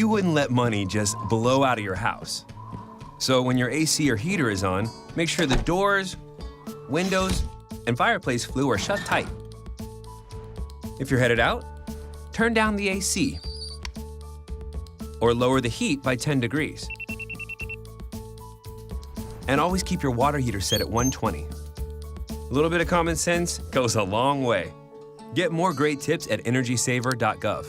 you wouldn't let money just blow out of your house. So when your AC or heater is on, make sure the doors, windows, and fireplace flue are shut tight. If you're headed out, turn down the AC or lower the heat by 10 degrees. And always keep your water heater set at 120. A little bit of common sense goes a long way. Get more great tips at energysaver.gov.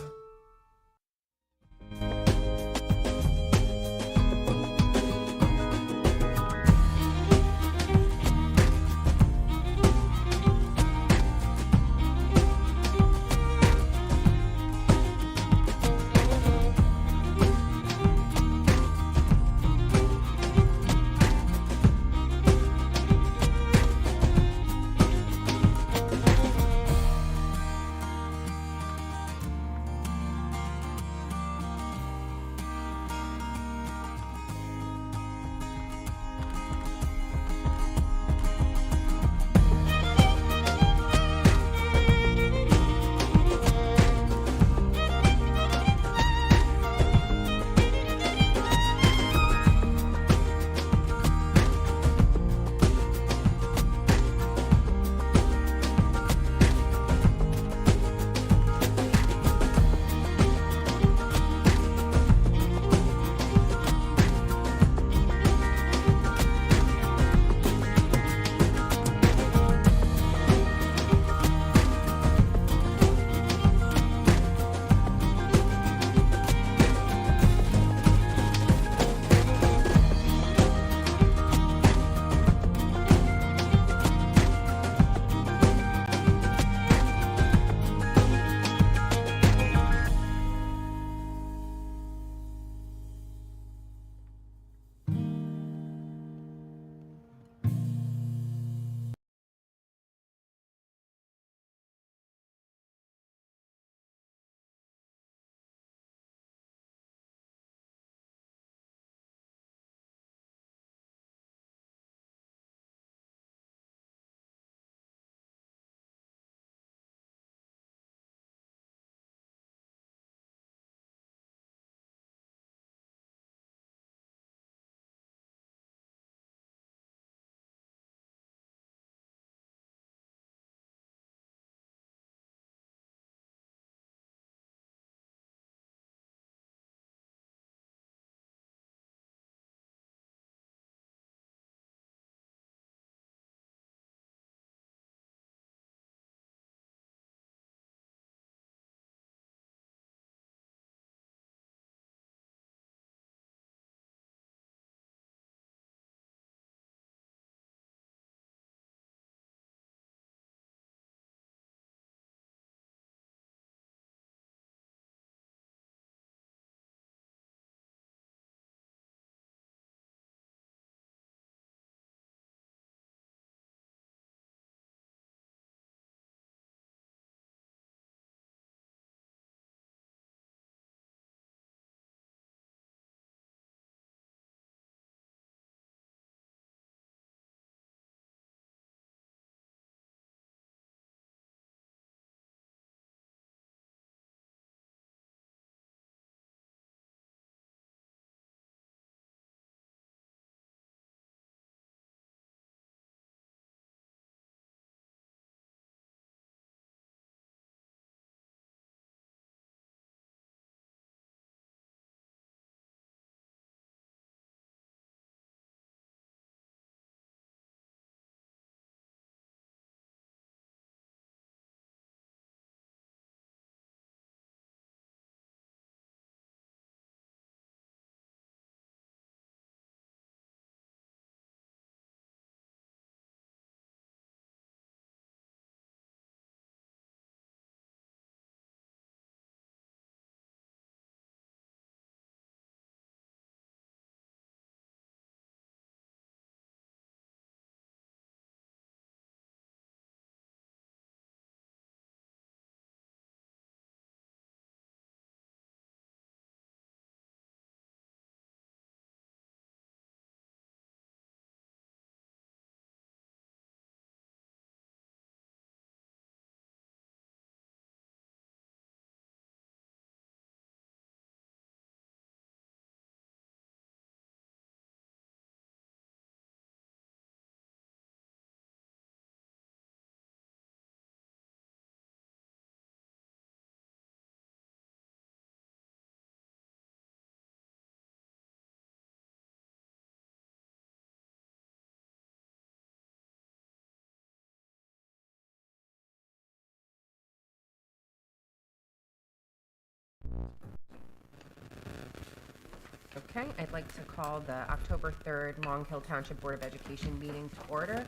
Okay, I'd like to call the October 3rd Long Hill Township Board of Education meeting to order.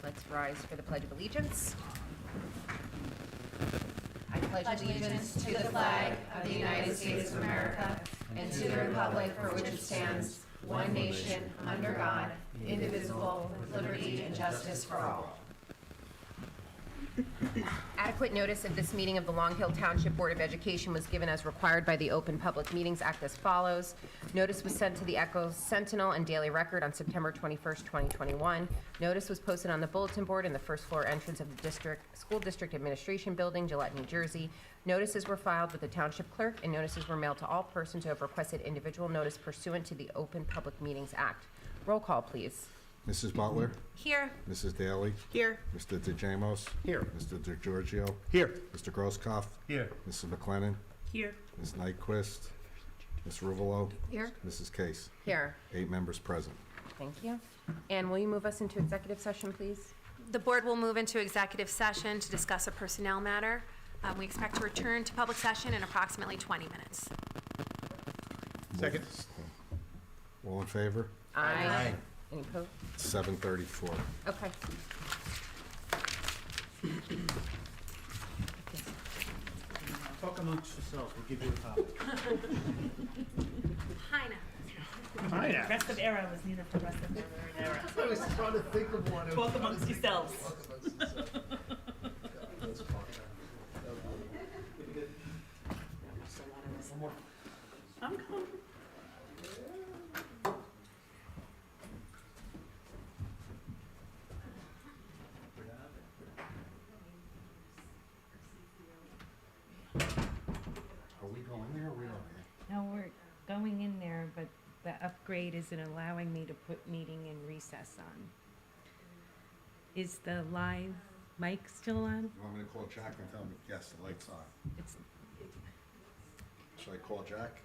Let's rise for the Pledge of Allegiance. I pledge allegiance to the flag of the United States of America and to the republic for which it stands, one nation, under God, indivisible, with liberty and justice for all. Adequate notice of this meeting of the Long Hill Township Board of Education was given as required by the Open Public Meetings Act as follows. Notice was sent to the Echo, Sentinel, and Daily Record on September 21st, 2021. Notice was posted on the bulletin board in the first floor entrance of the School District Administration Building, Gillette, New Jersey. Notices were filed with the Township Clerk, and notices were mailed to all persons who have requested individual notice pursuant to the Open Public Meetings Act. Roll call, please. Mrs. Butler? Here. Mrs. Daly? Here. Mr. DeJamos? Here. Mr. DeGiorgio? Here. Mr. Grosskopf? Here. Mrs. McLennan? Here. Ms. Nyquist? Ms. Ruvalo? Here. Mrs. Case? Here. 8 members present. Thank you. And will you move us into executive session, please? The board will move into executive session to discuss a personnel matter. We expect to return to public session in approximately 20 minutes. Second. All in favor? Aye. Any opposed? 7:34. Okay. Talk amongst yourselves, we'll give you a copy. Hi, now. Hi there. Rest of era was neither for rest of era or era. I was trying to think of one. Talk amongst yourselves. I'm coming. Are we going there or we are here? No, we're going in there, but the upgrade isn't allowing me to put meeting in recess on. Is the live mic still on? You want me to call Jack and tell him, yes, the light's on? It's, Should I call Jack?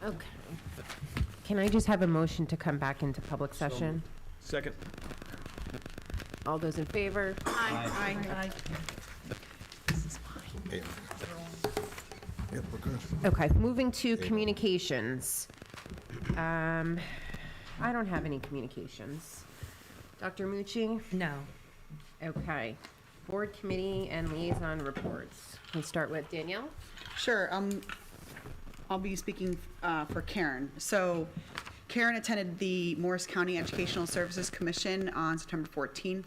Okay. Can I just have a motion to come back into public session? Second. All those in favor? Aye. Yeah. Yep, we're good. Okay, moving to communications. I don't have any communications. Dr. Mucci? No. Okay. Board committee and liaison reports. Can we start with Danielle? Sure. I'll be speaking for Karen. So Karen attended the Morris County Educational Services Commission on September 14th.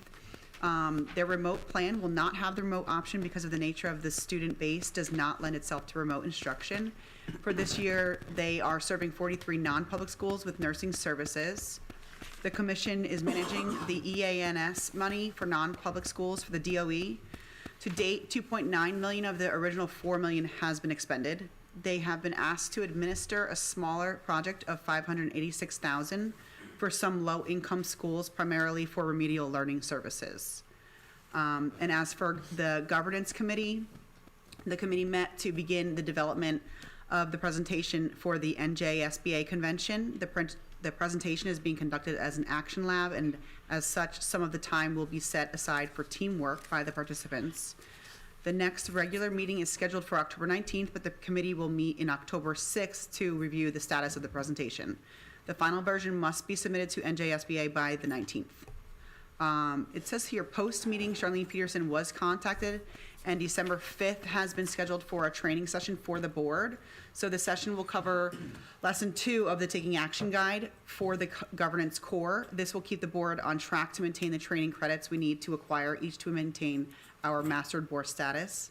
Their remote plan will not have the remote option because of the nature of the student base does not lend itself to remote instruction. For this year, they are serving 43 non-public schools with nursing services. The commission is managing the EANS money for non-public schools for the DOE. To date, 2.9 million of the original 4 million has been expended. They have been asked to administer a smaller project of 586,000 for some low-income schools, primarily for remedial learning services. And as for the governance committee, the committee met to begin the development of the presentation for the NJSBA convention. The presentation is being conducted as an action lab, and as such, some of the time will be set aside for teamwork by the participants. The next regular meeting is scheduled for October 19th, but the committee will meet in October 6th to review the status of the presentation. The final version must be submitted to NJSBA by the 19th. It says here, post-meeting, Charlene Peterson was contacted, and December 5th has been scheduled for a training session for the board. So the session will cover lesson 2 of the Taking Action Guide for the governance core. This will keep the board on track to maintain the training credits we need to acquire each to maintain our mastered board status.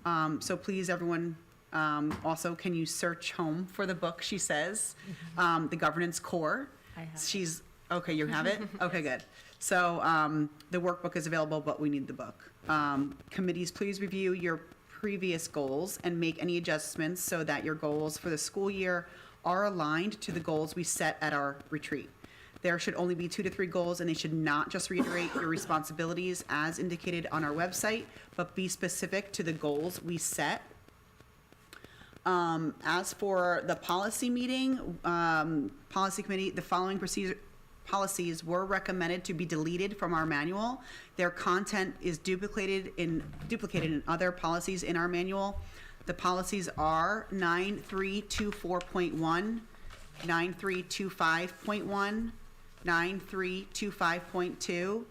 So please, everyone, also, can you search home for the book, she says, the governance core. I have it. She's, okay, you have it? Okay, good. So the workbook is available, but we need the book. Committees, please review your previous goals and make any adjustments so that your goals for the school year are aligned to the goals we set at our retreat. There should only be 2 to 3 goals, and they should not just reiterate your responsibilities as indicated on our website, but be specific to the goals we set. As for the policy meeting, policy committee, the following policies were recommended to be deleted from our manual. Their content is duplicated in other policies in our manual. The policies are 9324.1, 9325.1, 9325.2,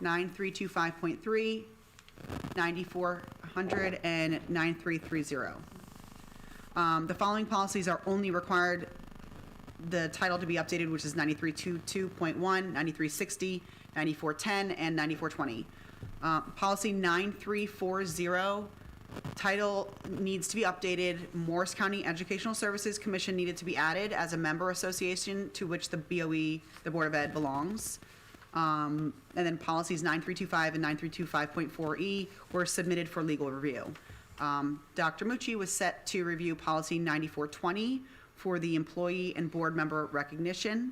9325.3, 9400, and 9330. The following policies are only required the title to be updated, which is 9322.1, 9360, 9410, and 9420. Policy 9340, title needs to be updated. Morris County Educational Services Commission needed to be added as a member association to which the BOE, the Board of Ed, belongs. And then policies 9325 and 9325.4E were submitted for legal review. Dr. Mucci was set to review policy 9420 for the employee and board member recognition.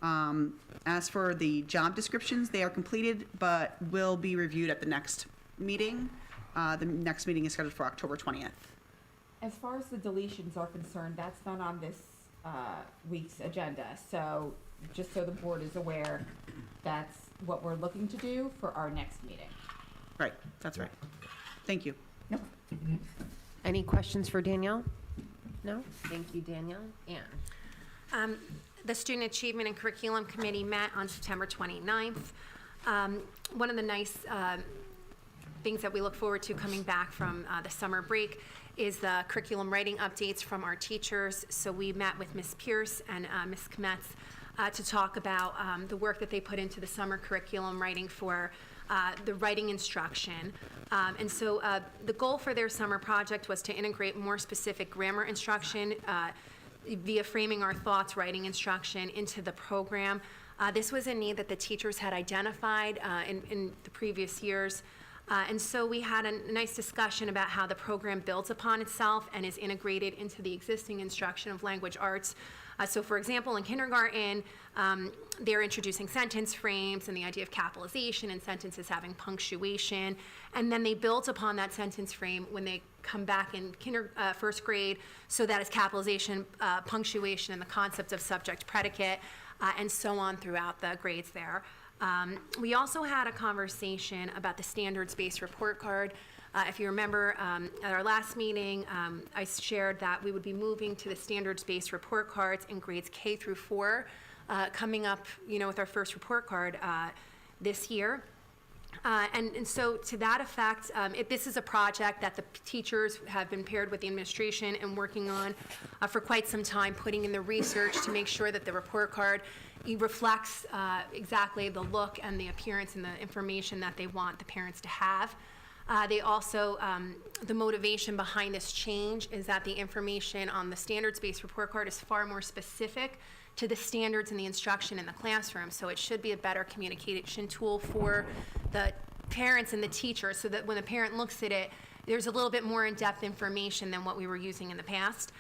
As for the job descriptions, they are completed but will be reviewed at the next meeting. The next meeting is scheduled for October 20th. As far as the deletions are concerned, that's not on this week's agenda. So just so the board is aware, that's what we're looking to do for our next meeting. Right, that's right. Thank you. Any questions for Danielle? No? Thank you, Danielle. Anne? The Student Achievement and Curriculum Committee met on September 29th. One of the nice things that we look forward to coming back from the summer break is the curriculum writing updates from our teachers. So we met with Ms. Pierce and Ms. Kmetz to talk about the work that they put into the summer curriculum writing for the writing instruction. And so the goal for their summer project was to integrate more specific grammar instruction via framing our thoughts writing instruction into the program. This was a need that the teachers had identified in the previous years. And so we had a nice discussion about how the program builds upon itself and is integrated into the existing instruction of language arts. So for example, in kindergarten, they're introducing sentence frames and the idea of capitalization and sentences having punctuation. And then they build upon that sentence frame when they come back in first grade, so that is capitalization, punctuation, and the concept of subject predicate, and so on throughout the grades there. We also had a conversation about the standards-based report card. If you remember, at our last meeting, I shared that we would be moving to the standards-based report cards in grades K through 4, coming up, with our first report card this year. And so to that effect, this is a project that the teachers have been paired with the administration and working on for quite some time, putting in the research to make sure that the report card reflects exactly the look and the appearance and the information that they want the parents to have. They also, the motivation behind this change is that the information on the standards-based report card is far more specific to the standards and the instruction in the classroom. So it should be a better communication tool for the parents and the teachers, so that when the parent looks at it, there's a little bit more in-depth information than what we were using in the past.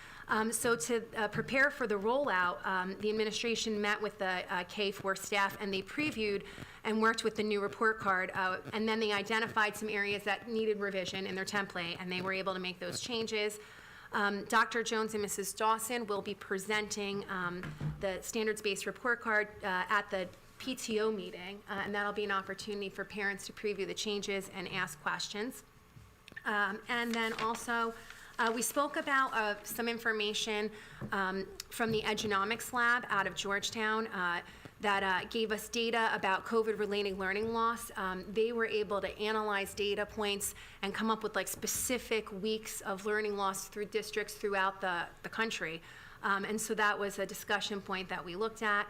So to prepare for the rollout, the administration met with the K-4 staff, and they previewed and worked with the new report card, and then they identified some areas that needed revision in their template, and they were able to make those changes. Dr. Jones and Mrs. Dawson will be presenting the standards-based report card at the PTO meeting, and that'll be an opportunity for parents to preview the changes and ask questions. And then also, we spoke about some information from the Edunomics Lab out of Georgetown that gave us data about COVID-related learning loss. They were able to analyze data points and come up with specific weeks of learning loss through districts throughout the country. And so that was a discussion point that we looked at.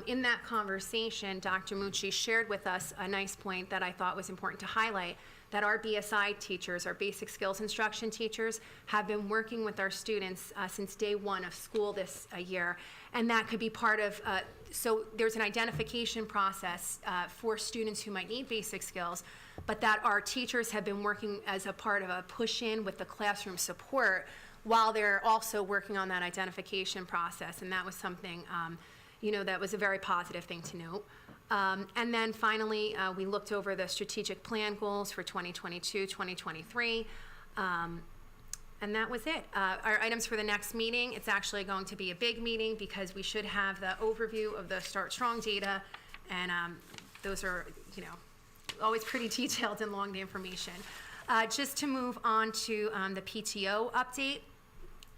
In that conversation, Dr. Mucci shared with us a nice point that I thought was important to highlight, that our BSI teachers, our basic skills instruction teachers, have been working with our students since day one of school this year. And that could be part of, so there's an identification process for students who might need basic skills, but that our teachers have been working as a part of a push-in with the classroom support while they're also working on that identification process. And that was something, that was a very positive thing to note. And then finally, we looked over the strategic plan goals for 2022, 2023, and that was it. Our items for the next meeting, it's actually going to be a big meeting because we should have the overview of the Start Strong data, and those are, always pretty detailed and long, the information. Just to move on to the PTO update.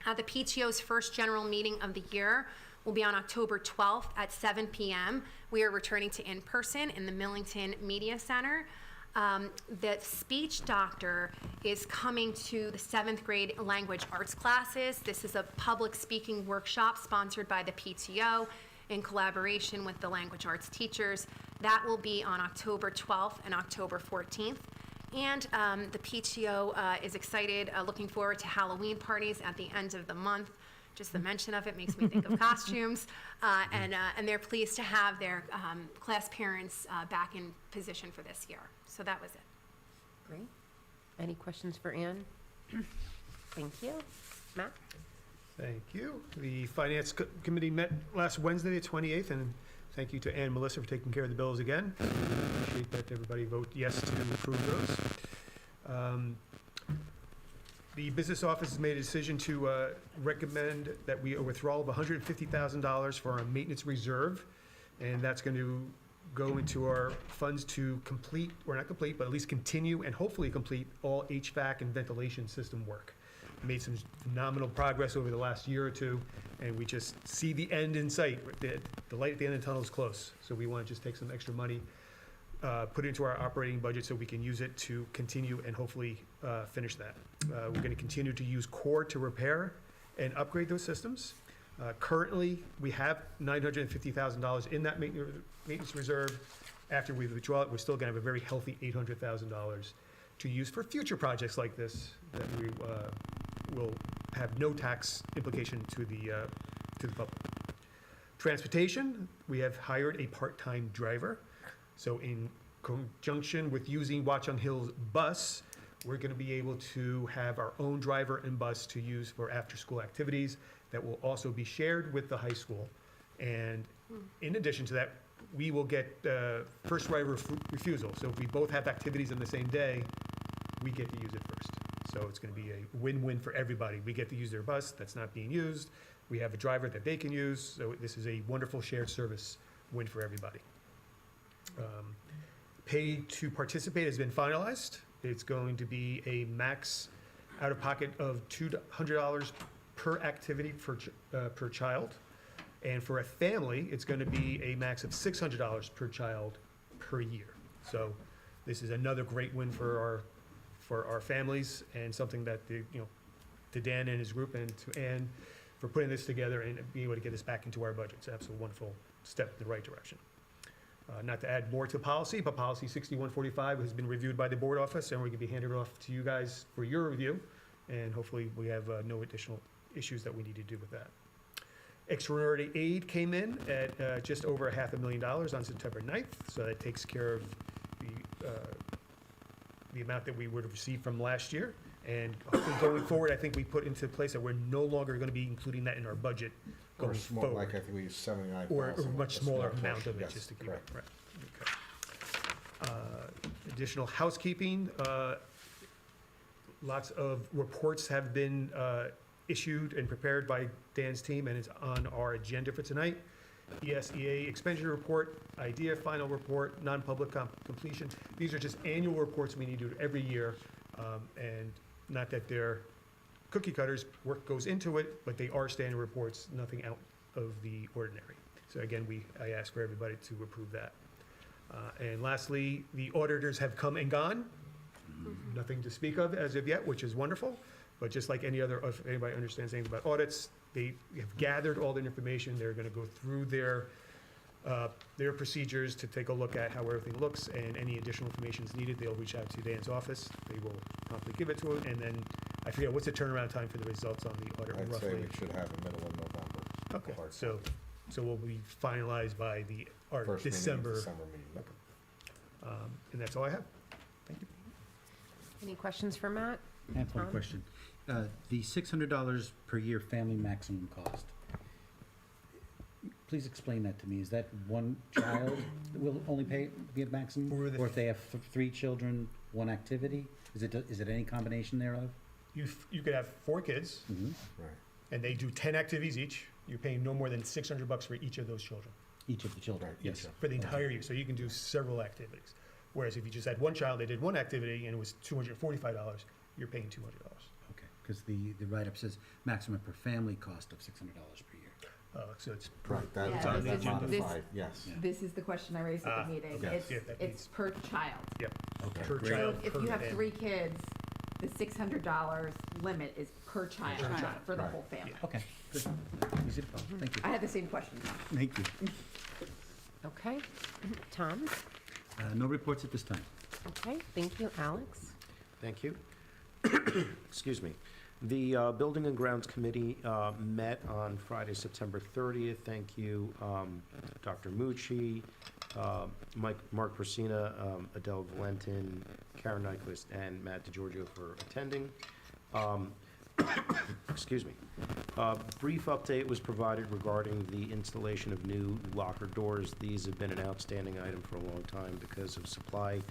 The PTO's first general meeting of the year will be on October 12th at 7 p.m. We are returning to in-person in the Millington Media Center. The speech doctor is coming to the 7th grade language arts classes. This is a public speaking workshop sponsored by the PTO in collaboration with the language arts teachers. That will be on October 12th and October 14th. And the PTO is excited, looking forward to Halloween parties at the end of the month. Just the mention of it makes me think of costumes, and they're pleased to have their class parents back in position for this year. So that was it. Great. Any questions for Ann? Thank you. Matt? Thank you. The Finance Committee met last Wednesday, the 28th, and thank you to Ann and Melissa for taking care of the bills again. Appreciate that everybody vote yes to approve those. The business office has made a decision to recommend that we withdrawal of $150,000 for our maintenance reserve, and that's going to go into our funds to complete, or not complete, but at least continue and hopefully complete all HVAC and ventilation system work. We made some phenomenal progress over the last year or two, and we just see the end in sight. The light at the end of the tunnel is close, so we want to just take some extra money, put it into our operating budget so we can use it to continue and hopefully finish that. We're going to continue to use CORE to repair and upgrade those systems. Currently, we have $950,000 in that maintenance reserve. After we withdraw it, we're still going to have a very healthy $800,000 to use for future projects like this that we will have no tax implication to the public. Transportation, we have hired a part-time driver. So in conjunction with using Watchung Hill's bus, we're going to be able to have our own driver and bus to use for after-school activities that will also be shared with the high school. And in addition to that, we will get first right of refusal. So if we both have activities on the same day, we get to use it first. So it's going to be a win-win for everybody. We get to use their bus that's not being used. We have a driver that they can use. So this is a wonderful shared service win for everybody. Pay to participate has been finalized. It's going to be a max out-of-pocket of $200 per activity per child. And for a family, it's going to be a max of $600 per child per year. So this is another great win for our families, and something that to Dan and his group and to Ann for putting this together and being able to get this back into our budget. It's an absolute wonderful step in the right direction. Not to add more to policy, but policy 6145 has been reviewed by the board office, and we're going to be handed off to you guys for your review. And hopefully we have no additional issues that we need to do with that. Extraordinary aid came in at just over $500,000 on September 9th, so that takes care of the amount that we would have received from last year. And hopefully going forward, I think we put into place that we're no longer going to be including that in our budget Or going small, forward. like I think we used 79,000. Or a much smaller small amount portion. of it, Yes, just to keep it, correct. right. Okay. Additional housekeeping, lots of reports have been issued and prepared by Dan's team, and it's on our agenda for tonight. ESEA expenditure report, IDEA final report, non-public completion. These are just annual reports we need to do every year, and not that they're cookie cutters, work goes into it, but they are standard reports, nothing out of the ordinary. So again, I ask for everybody to approve that. And lastly, the auditors have come and gone. Nothing to speak of as of yet, which is wonderful. But just like any other, if anybody understands anything about audits, they have gathered all the information. They're going to go through their procedures to take a look at how everything looks, and any additional information is needed, they'll reach out to Dan's office. They will promptly give it to him, and then I forget what's the turnaround time for the results on the audit I'd roughly. say we should have it middle of November. Okay, Hard so we'll be finalized by our First meeting in December, December meeting. Yep. and that's all I have. Thank you. Any questions for Matt? I have one Tom? question. The $600 per year family maximum cost. Please explain that to me. Is that one child will only be a maximum? Or if they have 3 children, one activity? Is it any combination thereof? You could have 4 kids, Right. and they do 10 activities each. You're paying no more than $600 for each of those children. Each of the children? Right, Yes. For the entire year, so you can do several activities. Whereas if you just had one child, they did one activity, and it was $245, you're paying $200. Okay, because the write-up says maximum per family cost of $600 per year. So it's, Correct, Yeah, that's on the that's agenda. modified, yes. Yeah. This is the question I raised at the meeting. okay. Yeah, that It's per child. Okay, per great. So child, if per you have family. 3 kids, the $600 limit is per child, Per not child, for the right. whole family. Okay, good. Easy to follow. Thank you. I had the same question. Thank you. Okay. Tom? No reports at this time. Okay, thank you. Alex? Thank you. Excuse me. The Building and Grounds Committee met on Friday, September 30th. Thank you, Dr. Mucci, Mark Persina, Adele Valentin, Karen Nyquist, and Matt DeGiorgio for attending. Excuse me. Brief update was provided regarding the installation of new locker doors. These have been an outstanding item for a long time because of supply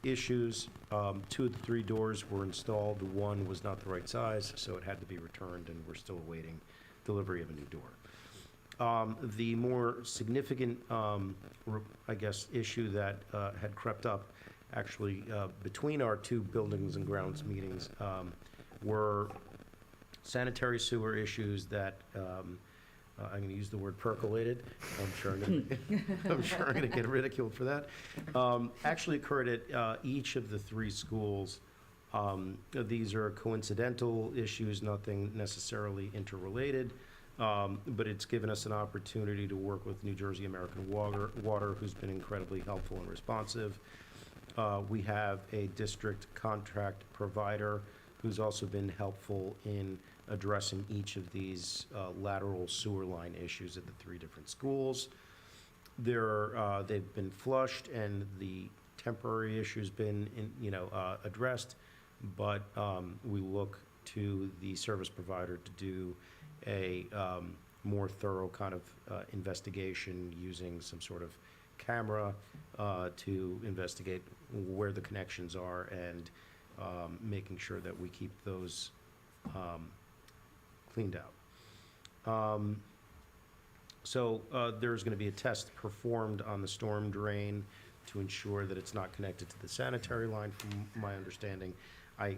issues. 2 of the 3 doors were installed. One was not the right size, so it had to be returned, and we're still awaiting delivery of a new door. The more significant, I guess, issue that had crept up actually between our 2 Buildings and Grounds meetings were sanitary sewer issues that I'm going to use the word percolated. I'm sure I'm going to get ridiculed for that. Actually occurred at each of the 3 schools. These are coincidental issues, nothing necessarily interrelated, but it's given us an opportunity to work with New Jersey American Water, who's been incredibly helpful and responsive. We have a district contract provider who's also been helpful in addressing each of these lateral sewer line issues at the 3 different schools. They've been flushed, and the temporary issues been, addressed, but we look to the service provider to do a more thorough kind of investigation using some sort of camera to investigate where the connections are and making sure that we keep those cleaned out. So there's going to be a test performed on the storm drain to ensure that it's not connected to the sanitary line, from my understanding. I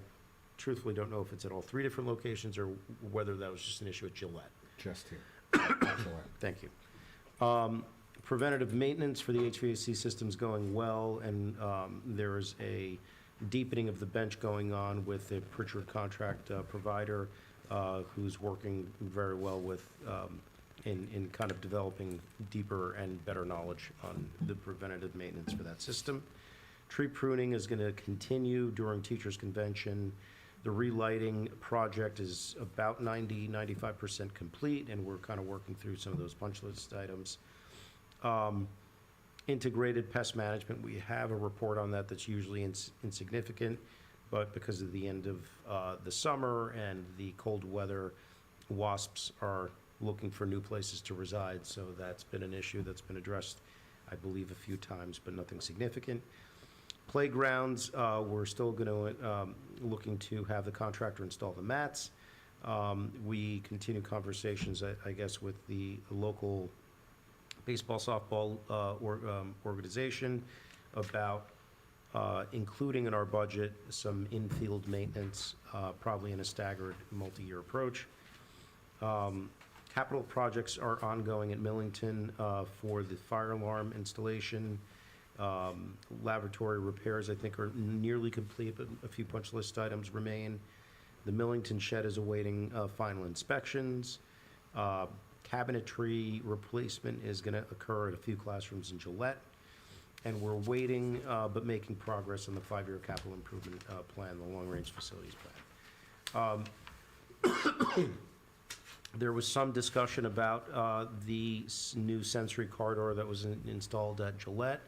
truthfully don't know if it's at all 3 different locations or whether that was just an issue at Gillette. Just here. Excellent. Thank you. Preventative maintenance for the HVAC system's going well, and there is a deepening of the bench going on with a Pritchard contract provider who's working very well with, in kind of developing deeper and better knowledge on the preventative maintenance for that system. Tree pruning is going to continue during Teachers' Convention. The relighting project is about 95% complete, and we're kind of working through some of those punch list items. Integrated pest management, we have a report on that that's usually insignificant, but because of the end of the summer and the cold weather, wasps are looking for new places to reside, so that's been an issue that's been addressed, I believe, a few times, but nothing significant. Playgrounds, we're still going to, looking to have the contractor install the mats. We continue conversations, I guess, with the local baseball, softball organization about including in our budget some infield maintenance, probably in a staggered multi-year approach. Capital projects are ongoing at Millington for the fire alarm installation. Laboratory repairs, I think, are nearly complete, but a few punch list items remain. The Millington shed is awaiting final inspections. Cabinetry replacement is going to occur at a few classrooms in Gillette. And we're waiting, but making progress on the 5-year capital improvement plan, the long-range facilities plan. There was some discussion about the new sensory corridor that was installed at Gillette.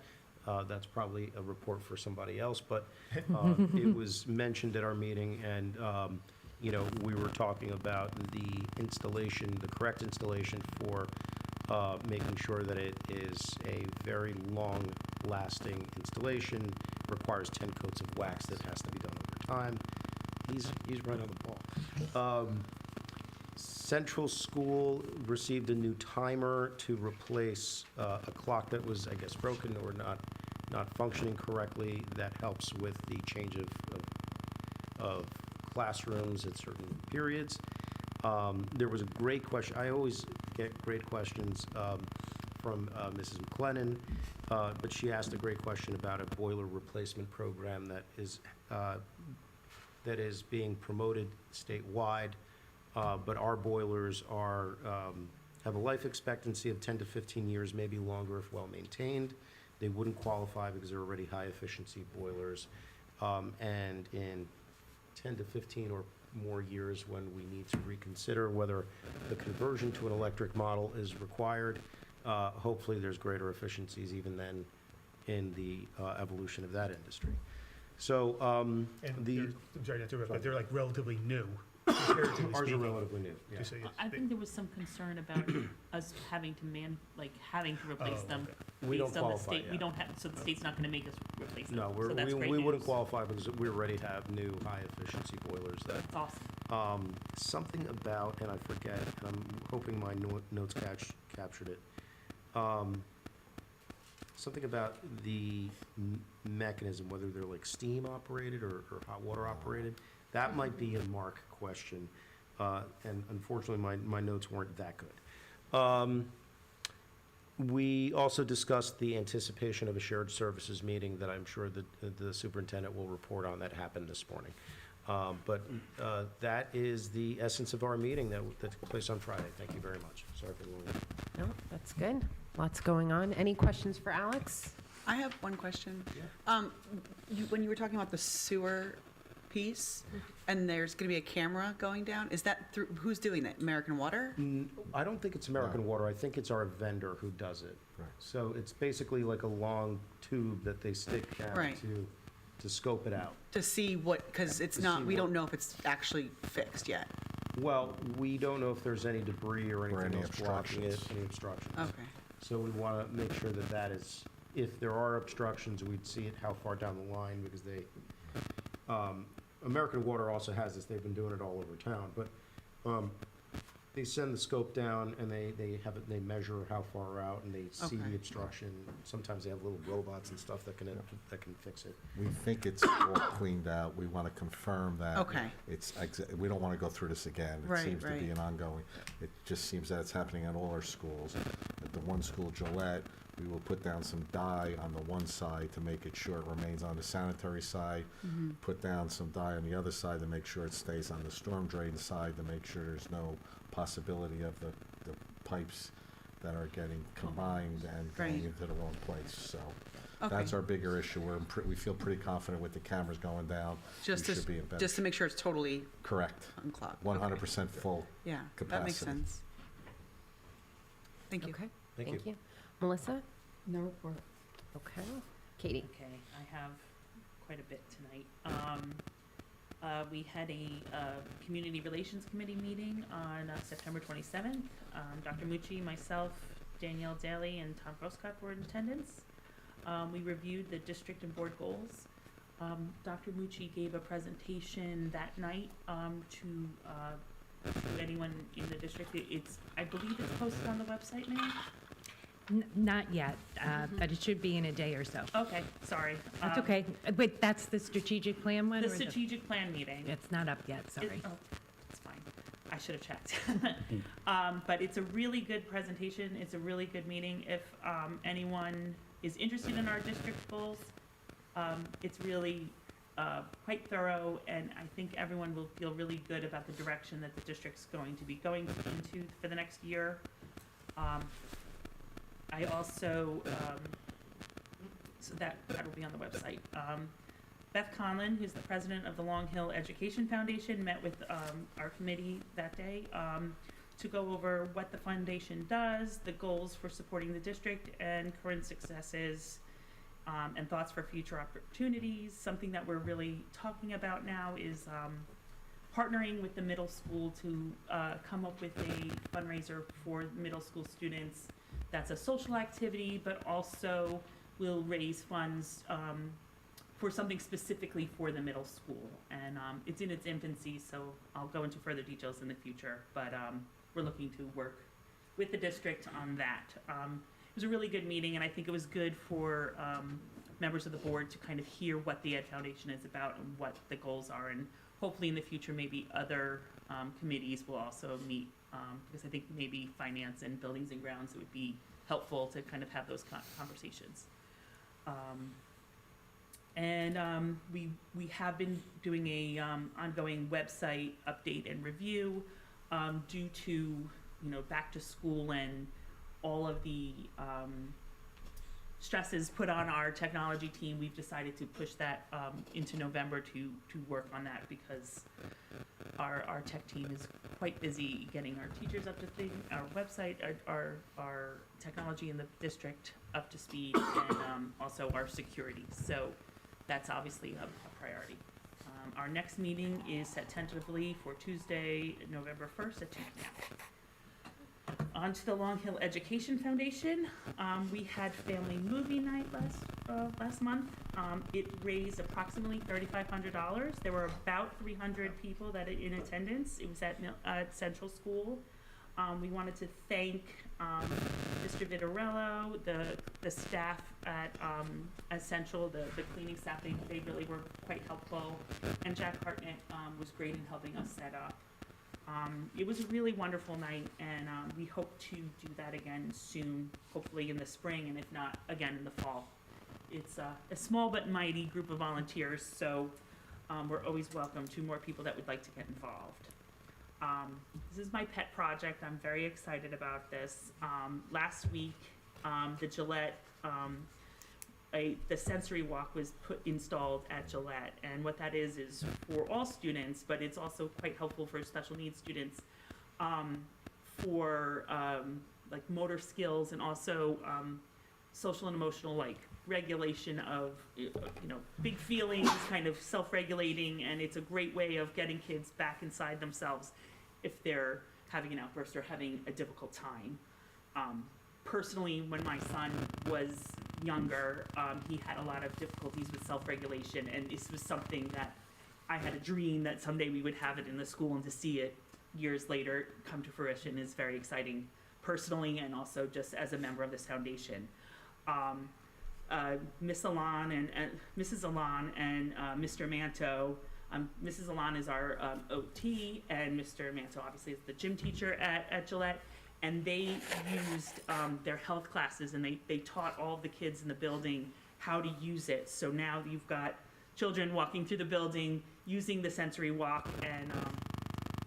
That's probably a report for somebody else, but it was mentioned at our meeting, and we were talking about the installation, the correct installation for making sure that it is a very long-lasting installation, requires 10 coats of wax that has to be done over time. He's right on the ball. Central School received a new timer to replace a clock that was, I guess, broken or not functioning correctly. That helps with the change of classrooms at certain periods. There was a great question. I always get great questions from Mrs. McLennan, but she asked a great question about a boiler replacement program that is being promoted statewide. But our boilers have a life expectancy of 10 to 15 years, maybe longer if well maintained. They wouldn't qualify because they're already high efficiency boilers. And in 10 to 15 or more years, when we need to reconsider whether the conversion to an electric model is required, hopefully there's greater efficiencies even then in the evolution of that industry. So And I'm sorry not to interrupt, but they're like relatively new. Comparatively ours are speaking. relatively new. Yeah. Just so you- I think there was some concern about us having to having to replace Oh, them. okay. We don't based on the qualify, state. yeah. We don't have, so the state's not gonna make us replace them. No, So that's great we wouldn't news. qualify because we already have new high-efficiency boilers that, That's awesome. something about, and I forget, and I'm hoping my notes captured it. Something about the mechanism, whether they're like steam operated or hot water operated. That might be a Mark question, and unfortunately, my notes weren't that good. We also discussed the anticipation of a shared services meeting that I'm sure that the superintendent will report on that happened this morning. But that is the essence of our meeting that took place on Friday. Thank you very much. Sorry for the long. No, that's good. Lots going on. Any questions for Alex? I have one question. When you were talking about the sewer piece, and there's gonna be a camera going down. Is that through, who's doing that? American Water? I don't think it's American Water. I think it's our vendor who does it. Right. So it's basically like a long tube that they stick down Right. to scope it out. To see what, because it's To not, see we what- don't know if it's actually fixed yet. Well, we don't know if there's any debris or anything any else blocking it, obstructions. any obstructions. Okay. So we want to make sure that that is, if there are obstructions, we'd see it how far down the line, because they, American Water also has this, they've been doing it all over town, but they send the scope down and they measure how far out and they see Okay. the obstruction. Sometimes they have little robots and stuff that can fix it. We think it's all cleaned out. We want to confirm that. Okay. We don't want to go through this again. It Right, seems to be right. an ongoing, it just seems that it's happening at all our schools. At the one school, Gillette, we will put down some dye on the one side to make it sure it remains on the sanitary side. Put down some dye on the other side to make sure it stays on the storm drain side, to make sure there's no possibility of the pipes that are getting combined and going Right. into the wrong place, so. Okay. That's our bigger issue. We feel pretty confident with the cameras going down. Just We to, should be in better just to make sure it's totally Correct. unclogged. 100% full. Yeah, that makes capacity. sense. Thank you. Okay, Thank thank you. you. Melissa? No report. Okay. Katie? Okay, I have quite a bit tonight. We had a Community Relations Committee meeting on September 27th. Dr. Mucci, myself, Danielle Daly, and Tom Groscott were in attendance. We reviewed the district and board goals. Dr. Mucci gave a presentation that night to anyone in the district. I believe it's posted on the website now. Not yet, but it should be in a day or so. Okay, sorry. That's okay. Wait, that's the strategic plan one? The or strategic plan meeting. It's not up yet, sorry. Oh, it's fine. I should have checked. But it's a really good presentation. It's a really good meeting. If anyone is interested in our district goals, it's really quite thorough, and I think everyone will feel really good about the direction that the district's going to be going into for the next year. I also, so that'll be on the website. Beth Conlon, who's the president of the Long Hill Education Foundation, met with our committee that day to go over what the foundation does, the goals for supporting the district, and current successes, and thoughts for future opportunities. Something that we're really talking about now is partnering with the middle school to come up with a fundraiser for middle school students. That's a social activity, but also will raise funds for something specifically for the middle school. And it's in its infancy, so I'll go into further details in the future, but we're looking to work with the district on that. It was a really good meeting, and I think it was good for members of the board to kind of hear what the Ed Foundation is about and what the goals are, and hopefully in the future maybe other committees will also meet, because I think maybe finance and buildings and grounds, it would be helpful to kind of have those conversations. And we have been doing a ongoing website update and review due to back to school and all of the stresses put on our technology team. We've decided to push that into November to work on that, because our tech team is quite busy getting our teachers up to our website, our technology in the district up to speed, and also our security. So that's obviously a priority. Our next meeting is set tentatively for Tuesday, November 1st at 2 p.m. On to the Long Hill Education Foundation. We had family movie night last month. It raised approximately $3,500. There were about 300 people that in attendance. It was at Central School. We wanted to thank Mr. Vitarello, the staff at Central, the cleaning staff. They really were quite helpful, and Jack Hartnett was great in helping us set up. It was a really wonderful night, and we hope to do that again soon, hopefully in the spring, and if not, again in the fall. It's a small but mighty group of volunteers, so we're always welcome to more people that would like to get involved. This is my pet project. I'm very excited about this. Last week, the Gillette the sensory walk was installed at Gillette. And what that is for all students, but it's also quite helpful for special needs students, for like motor skills and also social and emotional, like regulation of big feelings, kind of self-regulating, and it's a great way of getting kids back inside themselves if they're having an outburst or having a difficult time. Personally, when my son was younger, he had a lot of difficulties with self-regulation, and this was something that I had a dream that someday we would have it in the school, and to see it years later come to fruition is very exciting, personally and also just as a member of this foundation. Miss Alon and Mrs. Alon and Mr. Manto. Mrs. Alon is our OT, and Mr. Manto obviously is the gym teacher at Gillette. And they used their health classes, and they taught all of the kids in the building how to use it. So now you've got children walking through the building using the sensory walk, and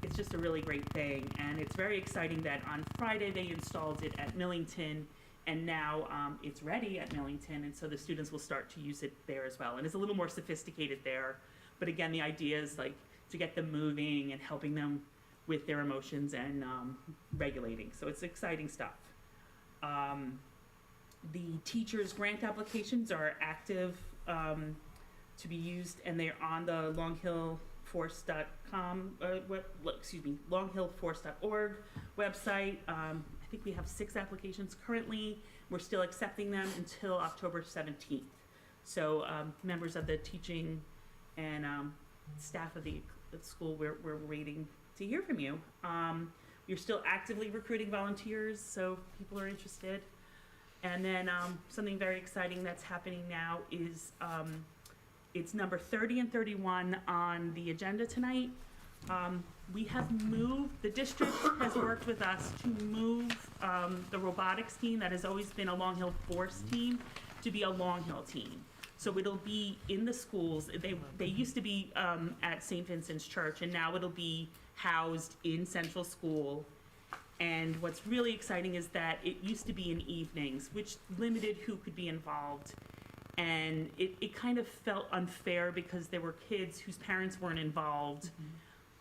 it's just a really great thing. And it's very exciting that on Friday they installed it at Millington, and now it's ready at Millington, and so the students will start to use it there as well. And it's a little more sophisticated there, but again, the idea is like to get them moving and helping them with their emotions and regulating. So it's exciting stuff. The teachers' grant applications are active to be used, and they're on the longhillforce.com, longhillforce.org website. I think we have 6 applications currently. We're still accepting them until October 17th. So members of the teaching and staff of the school, we're waiting to hear from you. You're still actively recruiting volunteers, so if people are interested. And then something very exciting that's happening now is it's number 30 and 31 on the agenda tonight. We have moved, the district has worked with us to move the robotics team that has always been a Long Hill Force team to be a Long Hill team. So it'll be in the schools. They used to be at St. Vincent's Church, and now it'll be housed in Central School. And what's really exciting is that it used to be in evenings, which limited who could be involved. And it kind of felt unfair because there were kids whose parents weren't involved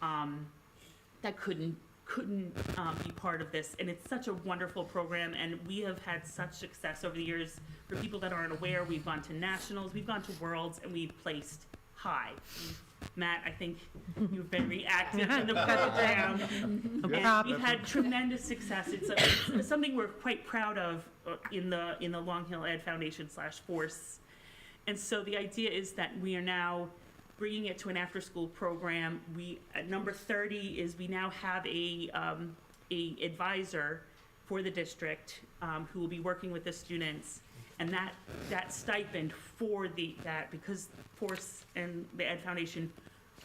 that couldn't be part of this. And it's such a wonderful program, and we have had such success over the years. For people that aren't aware, we've gone to nationals, we've gone to worlds, and we've placed high. Matt, I think you've been very active in the program, and we've had tremendous success. It's something we're quite proud of in the Long Hill Ed Foundation /Force. And so the idea is that we are now bringing it to an after-school program. We at number 30 is we now have a advisor for the district who will be working with the students, and that stipend for that, because Force and the Ed Foundation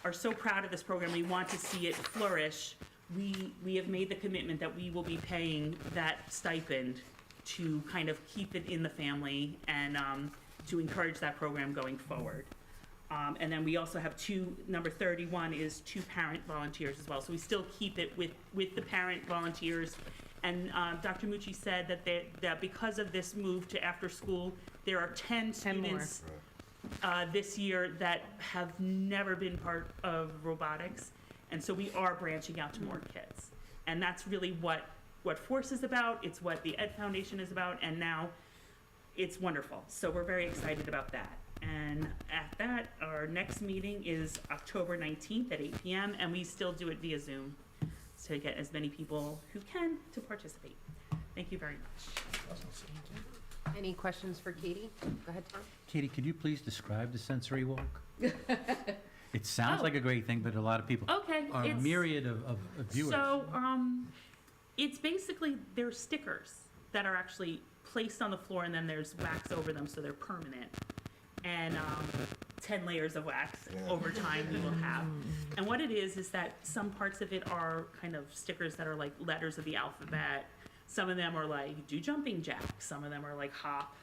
are so proud of this program, we want to see it flourish. We have made the commitment that we will be paying that stipend to kind of keep it in the family and to encourage that program going forward. And then we also have number 31 is 2 parent volunteers as well. So we still keep it with the parent volunteers. And Dr. Mucci said that because of this move to after school, there are 10 students this year that have never been part of robotics. And so we are branching out to more kids. And that's really what Force is about. It's what the Ed Foundation is about. And now it's wonderful. So we're very excited about that. And at that, our next meeting is October 19th at 8 p.m. And we still do it via Zoom to get as many people who can to participate. Thank you very much. Any questions for Katie? Go ahead, Tom. Katie, could you please describe the sensory walk? It sounds like a great thing, but a lot of people are a myriad of viewers. So it's basically, there's stickers that are actually placed on the floor, and then there's wax over them, so they're permanent. And 10 layers of wax over time we will have. And what it is that some parts of it are kind of stickers that are like letters of the alphabet. Some of them are like do jumping jacks. Some of them are like hop.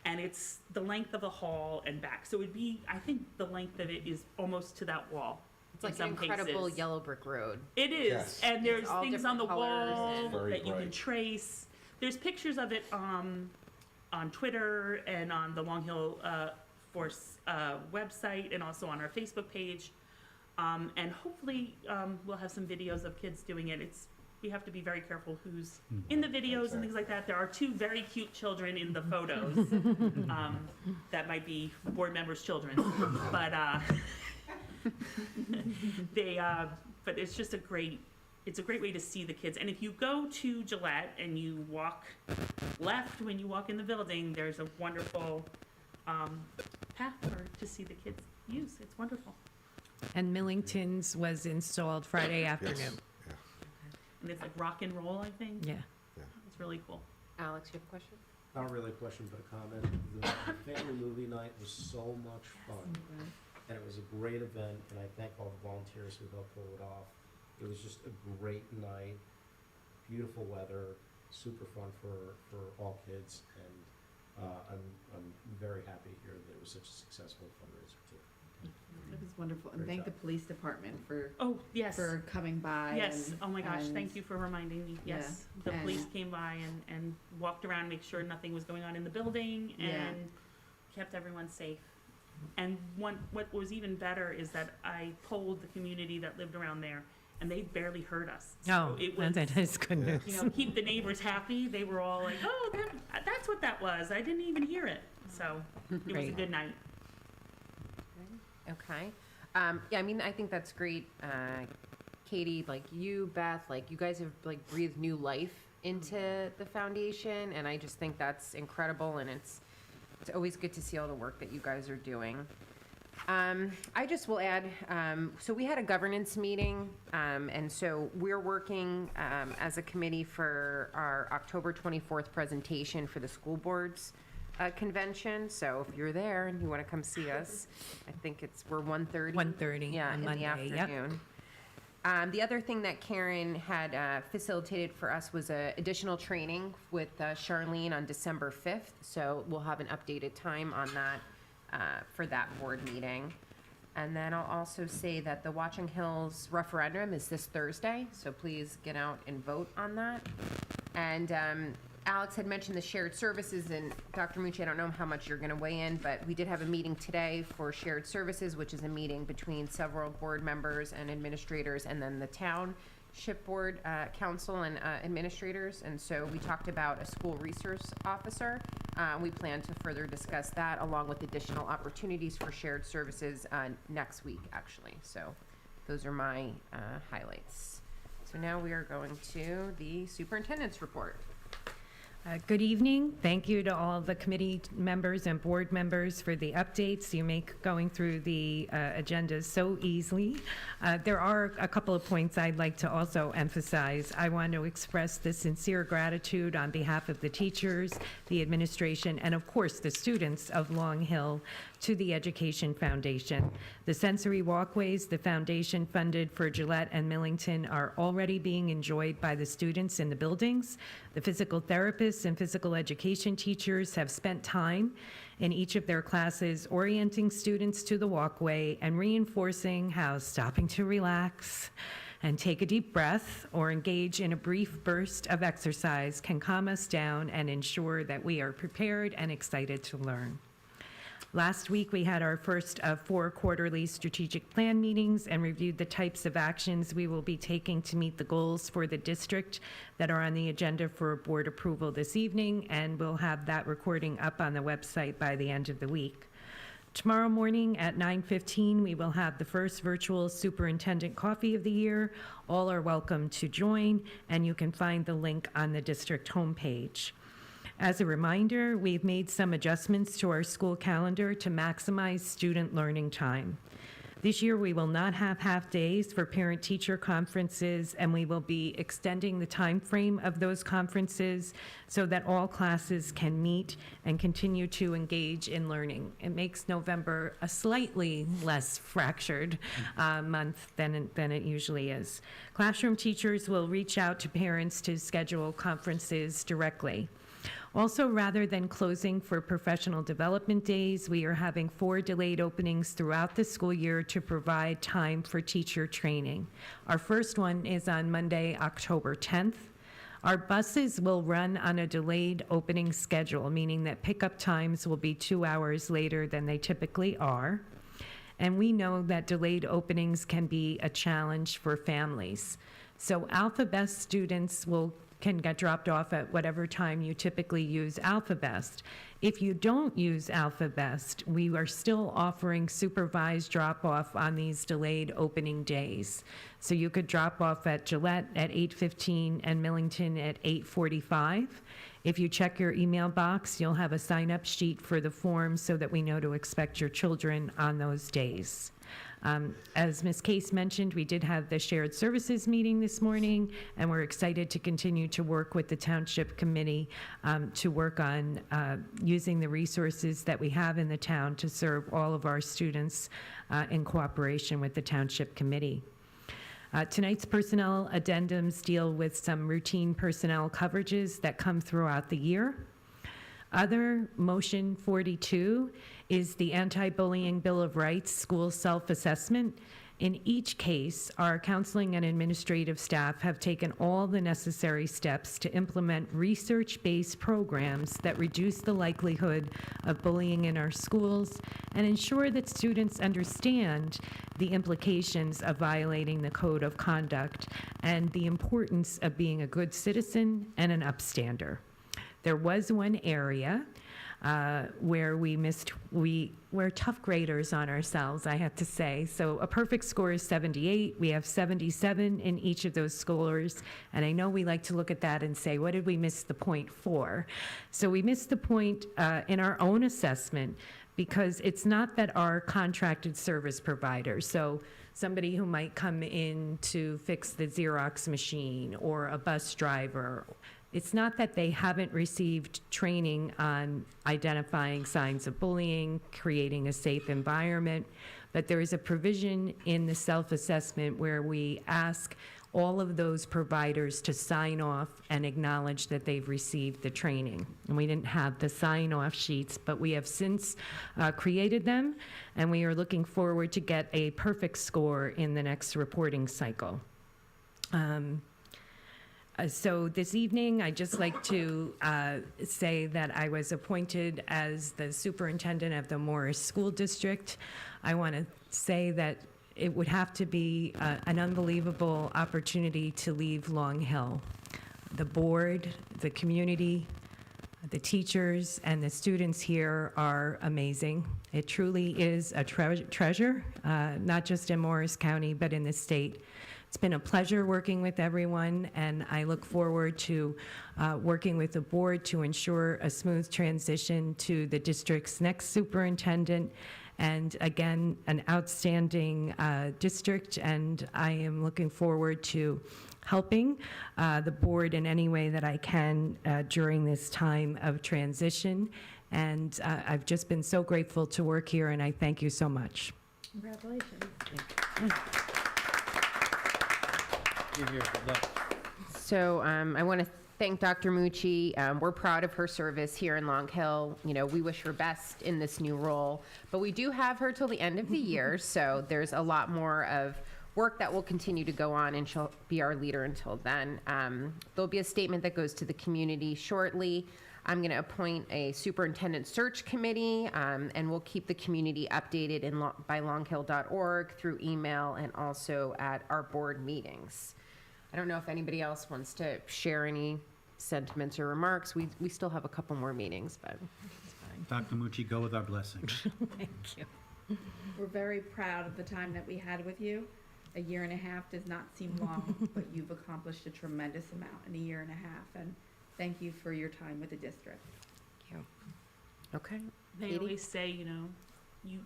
And it's the length of the hall and back. So it'd be, I think the length of it is almost to that wall. It's like an incredible yellow brick road. It is. Yes. And there's things on the wall Very that you can bright. trace. There's pictures of it on Twitter and on the Long Hill Force website, and also on our Facebook page. And hopefully, we'll have some videos of kids doing it. We have to be very careful who's in the videos and things like that. There are 2 very cute children in the photos. That might be board members' children, but but it's just a great way to see the kids. And if you go to Gillette and you walk left when you walk in the building, there's a wonderful path to see the kids use. It's wonderful. And Millington's was installed Friday afternoon. Yes, yeah. And it's like rock and roll, I think. Yeah. It's really cool. Alex, you have a question? Not really a question, but a comment. The family movie night was so much fun, and it was a great event, and I thank all the volunteers who helped pull it off. It was just a great night, beautiful weather, super fun for all kids, and I'm very happy to hear that it was such a successful fundraiser too. It was wonderful, and Great thank job. the police department for Oh, yes. coming by. Yes. and- Oh my gosh. and- Thank you for reminding me. Yes. Yeah, The police and- came by and walked around, make sure nothing was going on in the building, Yeah. and kept everyone safe. And what was even better is that I polled the community that lived around there, and they barely heard us. So Oh, it was, that is good Yeah. news. keep the neighbors happy. They were all like, "Oh, that's what that was. I didn't even hear it." So it was a Great. good night. Okay. Yeah, I mean, I think that's great. Katie, like you, Beth, like you guys have like breathed new life into the foundation, and I just think that's incredible, and it's always good to see all the work that you guys are doing. I just will add, so we had a governance meeting, and so we're working as a committee for our October 24th presentation for the school boards convention. So if you're there and you want to come see us, I think we're 1:30. 1:30 Yeah, on in Monday, the yep. afternoon. The other thing that Karen had facilitated for us was additional training with Charlene on December 5th. So we'll have an updated time on that for that board meeting. And then I'll also say that the Watchung Hills referendum is this Thursday, so please get out and vote on that. And Alex had mentioned the shared services, and Dr. Mucci, I don't know how much you're going to weigh in, but we did have a meeting today for shared services, which is a meeting between several board members and administrators, and then the Township Board Council and administrators. And so we talked about a school resource officer. We plan to further discuss that, along with additional opportunities for shared services next week, actually. So those are my highlights. So now we are going to the superintendent's report. Good evening. Thank you to all the committee members and board members for the updates. You make going through the agendas so easily. There are a couple of points I'd like to also emphasize. I want to express the sincere gratitude on behalf of the teachers, the administration, and of course the students of Long Hill to the Education Foundation. The sensory walkways the foundation funded for Gillette and Millington are already being enjoyed by the students in the buildings. The physical therapists and physical education teachers have spent time in each of their classes orienting students to the walkway and reinforcing how stopping to relax and take a deep breath or engage in a brief burst of exercise can calm us down and ensure that we are prepared and excited to learn. Last week, we had our first of 4 quarterly strategic plan meetings and reviewed the types of actions we will be taking to meet the goals for the district that are on the agenda for board approval this evening, and we'll have that recording up on the website by the end of the week. Tomorrow morning at 9:15, we will have the first virtual superintendent coffee of the year. All are welcome to join, and you can find the link on the district homepage. As a reminder, we've made some adjustments to our school calendar to maximize student learning time. This year, we will not have half-days for parent-teacher conferences, and we will be extending the time frame of those conferences so that all classes can meet and continue to engage in learning. It makes November a slightly less fractured month than it usually is. Classroom teachers will reach out to parents to schedule conferences directly. Also, rather than closing for professional development days, we are having 4 delayed openings throughout the school year to provide time for teacher training. Our first one is on Monday, October 10th. Our buses will run on a delayed opening schedule, meaning that pickup times will be 2 hours later than they typically are. And we know that delayed openings can be a challenge for families. So Alpha Best students can get dropped off at whatever time you typically use Alpha Best. If you don't use Alpha Best, we are still offering supervised drop-off on these delayed opening days. So you could drop off at Gillette at 8:15 and Millington at 8:45. If you check your email box, you'll have a sign-up sheet for the form so that we know to expect your children on those days. As Ms. Case mentioned, we did have the shared services meeting this morning, and we're excited to continue to work with the Township Committee to work on using the resources that we have in the town to serve all of our students in cooperation with the Township Committee. Tonight's personnel addendums deal with some routine personnel coverages that come throughout the year. Other motion 42 is the Anti-Bullying Bill of Rights school self-assessment. In each case, our counseling and administrative staff have taken all the necessary steps to implement research-based programs that reduce the likelihood of bullying in our schools and ensure that students understand the implications of violating the code of conduct and the importance of being a good citizen and an upstander. There was one area where we're tough graders on ourselves, I have to say. So a perfect score is 78. We have 77 in each of those scores. And I know we like to look at that and say, what did we miss the point for? So we missed the point in our own assessment because it's not that our contracted service providers, so somebody who might come in to fix the Xerox machine or a bus driver, it's not that they haven't received training on identifying signs of bullying, creating a safe environment, but there is a provision in the self-assessment where we ask all of those providers to sign off and acknowledge that they've received the training. And we didn't have the sign-off sheets, but we have since created them, and we are looking forward to get a perfect score in the next reporting cycle. So this evening, I'd just like to say that I was appointed as the superintendent of the Morris School District. I want to say that it would have to be an unbelievable opportunity to leave Long Hill. The board, the community, the teachers, and the students here are amazing. It truly is a treasure, not just in Morris County, but in the state. It's been a pleasure working with everyone, and I look forward to working with the board to ensure a smooth transition to the district's next superintendent. And again, an outstanding district, and I am looking forward to helping the board in any way that I can during this time of transition. And I've just been so grateful to work here, and I thank you so much. Congratulations. So I want to thank Dr. Mucci. We're proud of her service here in Long Hill. You know, we wish her best in this new role, but we do have her till the end of the year, so there's a lot more of work that will continue to go on, and she'll be our leader until then. There'll be a statement that goes to the community shortly. I'm going to appoint a superintendent search committee, and we'll keep the community updated by longhill.org through email and also at our board meetings. I don't know if anybody else wants to share any sentiments or remarks. We still have a couple more meetings, but it's fine. Dr. Mucci, go with our blessing. Thank you. We're very proud of the time that we had with you. A year and a half does not seem long, but you've accomplished a tremendous amount in a year and a half, and thank you for your time with the district. Thank you. Okay. They Katie? always say, you know,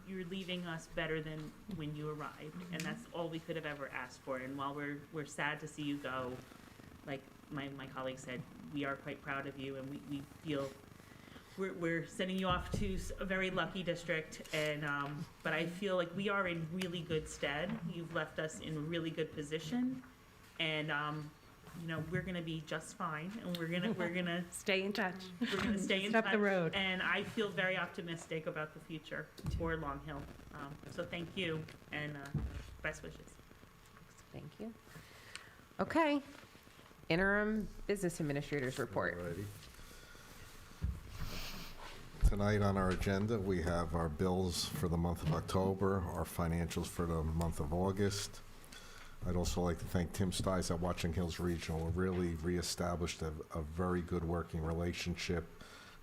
you're leaving us better than when you arrived, and that's all we could have ever asked for. And while we're sad to see you go, like my colleague said, we are quite proud of you, and we feel we're sending you off to a very lucky district. And but I feel like we are in really good stead. You've left us in a really good position, and you know, we're gonna be just fine, and we're gonna Stay in touch. we're gonna stay in Step touch. the road. And I feel very optimistic about the future for Long Hill. So thank you, and best wishes. Thank you. Okay. interim business administrator's report. Alrighty. Tonight on our agenda, we have our bills for the month of October, our financials for the month of August. I'd also like to thank Tim Stiles at Watchung Hills Regional, who really reestablished a very good working relationship.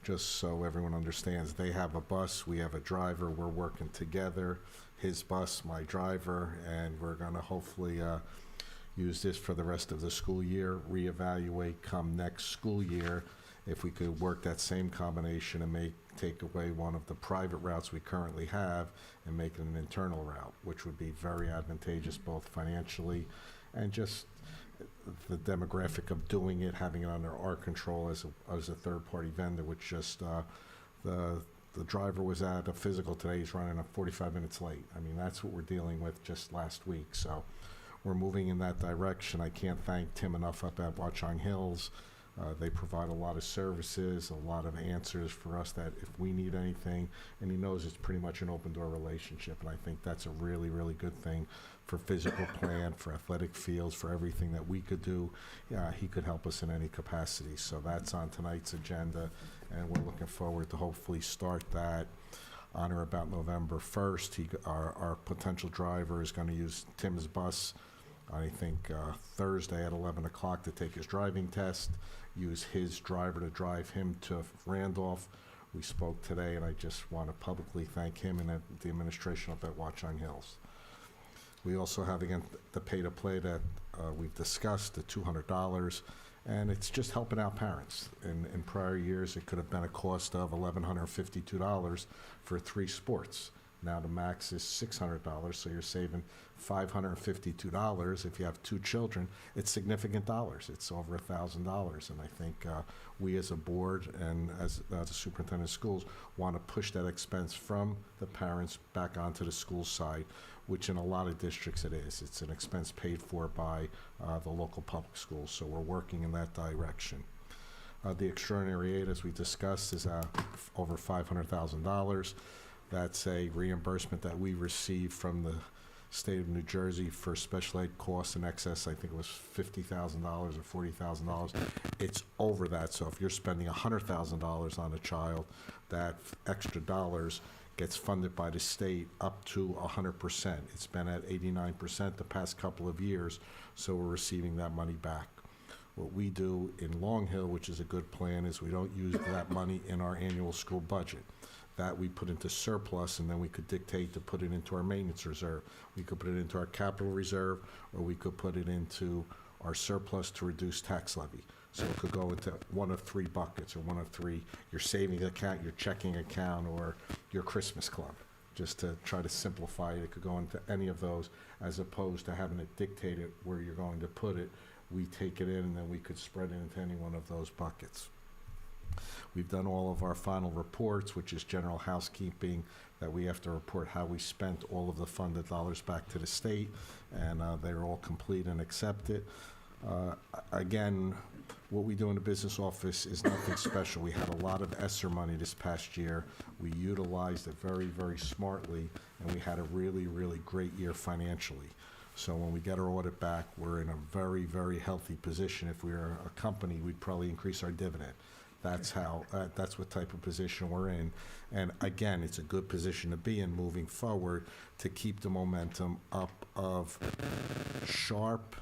Just so everyone understands, they have a bus, we have a driver, we're working together. His bus, my driver, and we're gonna hopefully use this for the rest of the school year, reevaluate come next school year if we could work that same combination and take away one of the private routes we currently have and make it an internal route, which would be very advantageous both financially and just the demographic of doing it, having it under our control as a third-party vendor, which just the driver was at a physical today, he's running up 45 minutes late. I mean, that's what we're dealing with just last week. So we're moving in that direction. I can't thank Tim enough up at Watchung Hills. They provide a lot of services, a lot of answers for us that if we need anything, and he knows it's pretty much an open door relationship, and I think that's a really, really good thing for physical plan, for athletic fields, for everything that we could do. He could help us in any capacity. So that's on tonight's agenda, and we're looking forward to hopefully start that on or about November 1st. Our potential driver is going to use Tim's bus, I think Thursday at 11 o'clock to take his driving test, use his driver to drive him to Randolph. We spoke today, and I just want to publicly thank him and the administration up at Watchung Hills. We also have, again, the pay-to-play that we've discussed, the $200, and it's just helping out parents. In prior years, it could have been a cost of $1,152 for 3 sports. Now the max is $600, so you're saving $552. If you have 2 children, it's significant dollars. It's over $1,000, and I think we as a board and as the superintendent of schools want to push that expense from the parents back onto the school side, which in a lot of districts it is. It's an expense paid for by the local public schools, so we're working in that direction. The extraordinary aid, as we discussed, is over $500,000. That's a reimbursement that we received from the state of New Jersey for special ed costs in excess, I think it was $50,000 or $40,000. It's over that, so if you're spending $100,000 on a child, that extra dollars gets funded by the state up to 100%. It's been at 89% the past couple of years, so we're receiving that money back. What we do in Long Hill, which is a good plan, is we don't use that money in our annual school budget. That we put into surplus, and then we could dictate to put it into our maintenance reserve. We could put it into our capital reserve, or we could put it into our surplus to reduce tax levy. So it could go into one of 3 buckets, or one of 3, your savings account, your checking account, or your Christmas club. Just to try to simplify it, it could go into any of those, as opposed to having it dictated where you're going to put it. We take it in, and then we could spread it into any one of those buckets. We've done all of our final reports, which is general housekeeping, that we have to report how we spent all of the funded dollars back to the state, and they're all complete and accepted. Again, what we do in the business office is nothing special. We had a lot of ESSER money this past year. We utilized it very, very smartly, and we had a really, really great year financially. So when we get our audit back, we're in a very, very healthy position. If we were a company, we'd probably increase our dividend. That's what type of position we're in. And again, it's a good position to be in moving forward to keep the momentum up of sharp,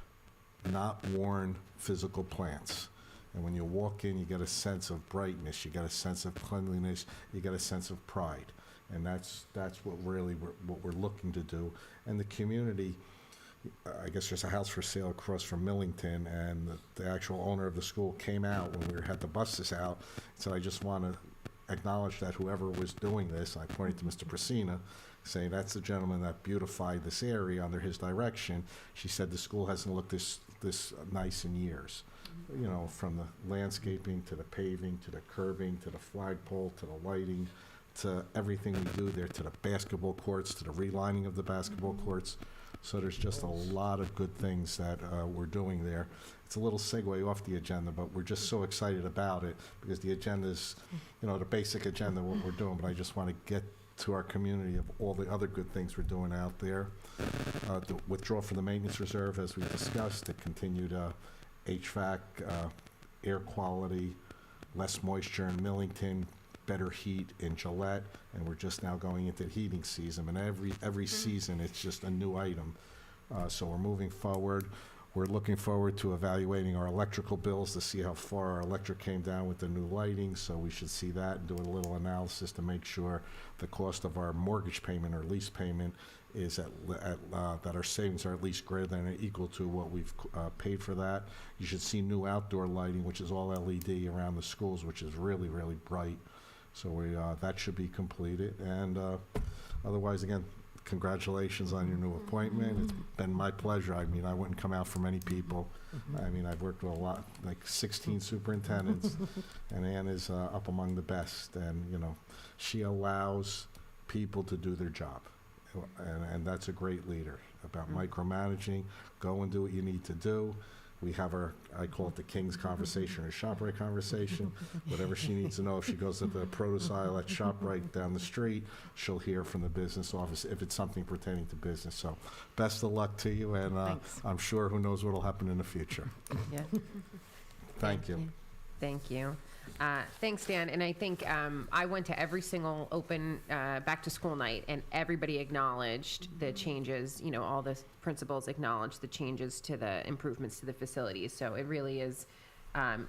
not worn physical plants. And when you walk in, you get a sense of brightness, you get a sense of cleanliness, you get a sense of pride. And that's what really what we're looking to do. And the community, I guess there's a house for sale across from Millington, and the actual owner of the school came out when we had the buses out and said, I just want to acknowledge that whoever was doing this, I pointed to Mr. Prasina, saying that's the gentleman that beautified this area under his direction. She said the school hasn't looked this nice in years. You know, from the landscaping to the paving to the curbing to the flagpole to the lighting to everything we do there, to the basketball courts, to the relining of the basketball courts. So there's just a lot of good things that we're doing there. It's a little segue off the agenda, but we're just so excited about it because the agenda is, you know, the basic agenda, what we're doing, but I just want to get to our community of all the other good things we're doing out there. The withdrawal from the maintenance reserve, as we discussed, the continued HVAC, air quality, less moisture in Millington, better heat in Gillette, and we're just now going into heating season, and every season it's just a new item. So we're moving forward. We're looking forward to evaluating our electrical bills to see how far our electric came down with the new lighting, so we should see that and do a little analysis to make sure the cost of our mortgage payment or lease payment is that our savings are at least greater than or equal to what we've paid for that. You should see new outdoor lighting, which is all LED around the schools, which is really, really bright. So that should be completed. And otherwise, again, congratulations on your new appointment. It's been my pleasure. I mean, I wouldn't come out for many people. I mean, I've worked with a lot, like 16 superintendents, and Ann is up among the best. And, you know, she allows people to do their job. And that's a great leader, about micromanaging. Go and do what you need to do. We have our, I call it the King's conversation or ShopRite conversation. Whatever she needs to know, if she goes to the produce aisle at ShopRite down the street, she'll hear from the business office if it's something pertaining to business. So best of luck to you, and Thanks. I'm sure who knows what will happen in the future. Yeah. Thank you. Thank you. Thanks, Dan. And I think I went to every single open back-to-school night, and everybody acknowledged the changes. You know, all the principals acknowledged the changes to the improvements to the facilities. So it really is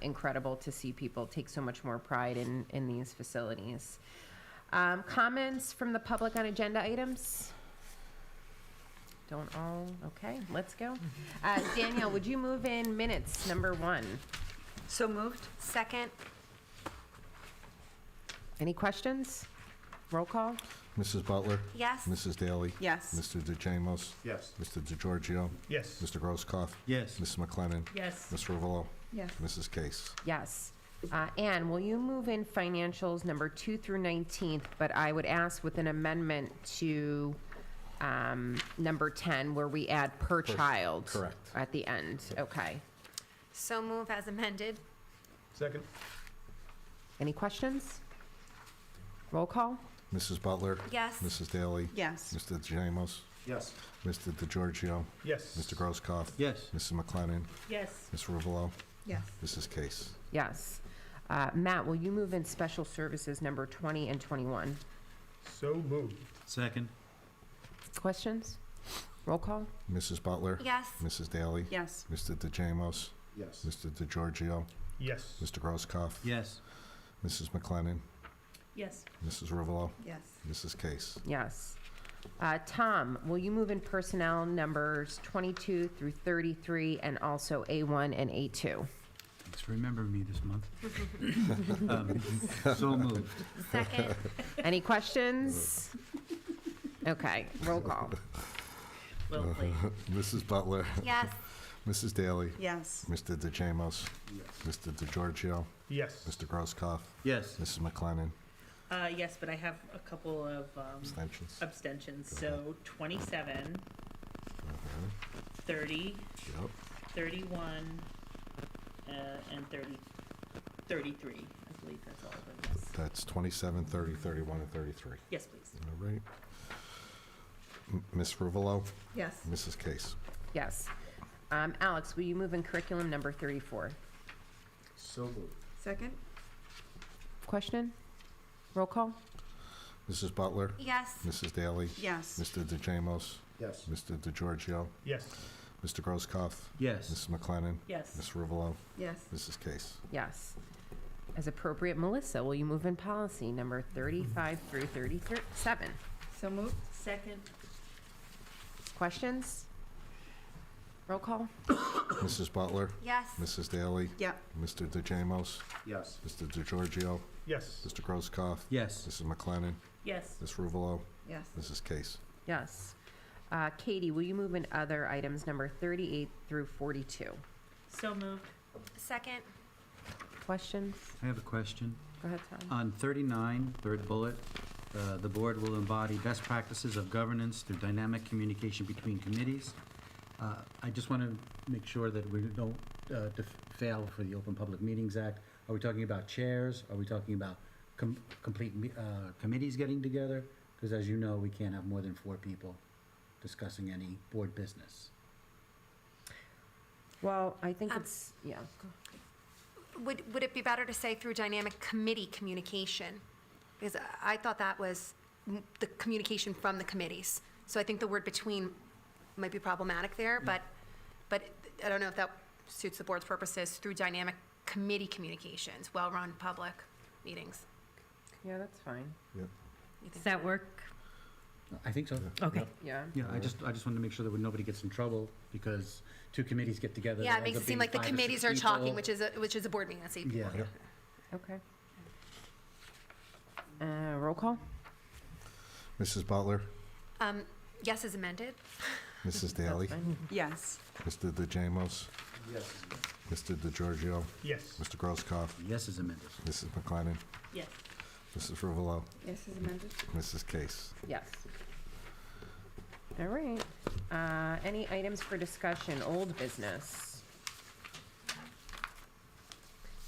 incredible to see people take so much more pride in these facilities. Comments from the public on agenda items? Don't all? Okay, let's go. Danielle, would you move in minutes number 1? So moved? Second. Any questions? Roll call? Mrs. Butler? Yes. Mrs. Daly? Yes. Mr. DeJamos? Yes. Mr. DeGiorgio? Yes. Mr. Grosskopf? Yes. Mrs. McLennan? Yes. Ms. Ruffalo? Yes. Mrs. Case? Yes. Anne, will you move in financials number 2 through 19th, but I would ask with an amendment to number 10, where we add per child. correct. At the end, okay. So move as amended. Second? Any questions? Roll call? Mrs. Butler? Yes. Mrs. Daly? Yes. Mr. DeJamos? Yes. Mr. DeGiorgio? Yes. Mr. Grosskopf? Yes. Mrs. McLennan? Yes. Ms. Ruffalo? Yes. Mrs. Case? Yes. Matt, will you move in special services number 20 and 21? So moved. Second. Questions? Roll call? Mrs. Butler? Yes. Mrs. Daly? Yes. Mr. DeJamos? Yes. Mr. DeGiorgio? Yes. Mr. Grosskopf? Yes. Mrs. McLennan? Yes. Mrs. Ruffalo? Yes. Mrs. Case? Yes. Tom, will you move in personnel numbers 22 through 33 and also A1 and A2? Thanks for remembering me this month. So moved. Second. Any questions? Okay, roll call. Well played. Mrs. Butler? Yes. Mrs. Daly? Yes. Mr. DeJamos? Mr. DeGiorgio? Yes. Mr. Grosskopf? Yes. Mrs. McLennan? Yes, but I have a couple of Abstentions? abstentions. Go So 27, 30, Yep. 31, and 33. I believe that's all of them, yes. That's 27, 30, 31, and 33. Yes, please. All right. Ms. Ruffalo? Yes. Mrs. Case? Yes. Alex, will you move in curriculum number 34? So moved. Second? Question? Roll call? Mrs. Butler? Yes. Mrs. Daly? Yes. Mr. DeJamos? Yes. Mr. DeGiorgio? Yes. Mr. Grosskopf? Yes. Mrs. McLennan? Yes. Ms. Ruffalo? Yes. Mrs. Case? Yes. As appropriate, Melissa, will you move in policy number 35 through 37? So moved? Second. Questions? Roll call? Mrs. Butler? Yes. Mrs. Daly? Yep. Mr. DeJamos? Yes. Mr. DeGiorgio? Yes. Mr. Grosskopf? Yes. Mrs. McLennan? Yes. Ms. Ruffalo? Yes. Mrs. Case? Yes. Katie, will you move in other items number 38 through 42? So moved. Second. Questions? I have a question. Go ahead, Tom. On 39, third bullet, the board will embody best practices of governance through dynamic communication between committees. I just want to make sure that we don't fail for the Open Public Meetings Act. Are we talking about chairs? Are we talking about complete committees getting together? Because as you know, we can't have more than 4 people discussing any board business. Well, I think it's, yeah. Would it be better to say through dynamic committee communication? Because I thought that was the communication from the committees. So I think the word between might be problematic there, but I don't know if that suits the board's purposes, through dynamic committee communications, well-run public meetings. Yeah, that's fine. Yep. You think Does that work? I think so. Okay. Yeah. Yeah, I just wanted to make sure that nobody gets in trouble because two committees get together. Yeah, there it makes ends it up seem being like the 5 or 6 committees are people. talking, which is a board meeting, that's 8 people. Yeah. Okay. Roll call? Mrs. Butler, Yes is amended. Mrs. Daly, Yes. Mr. DeJamos. Yes. Mr. DeGiorgio, Yes. Mr. Grosskopf, Yes is amended. Mrs. McLennan, Yes. Mrs. Rivolo, Yes, is amended? Mrs. Case. Yes. All right. Any items for discussion? Old business?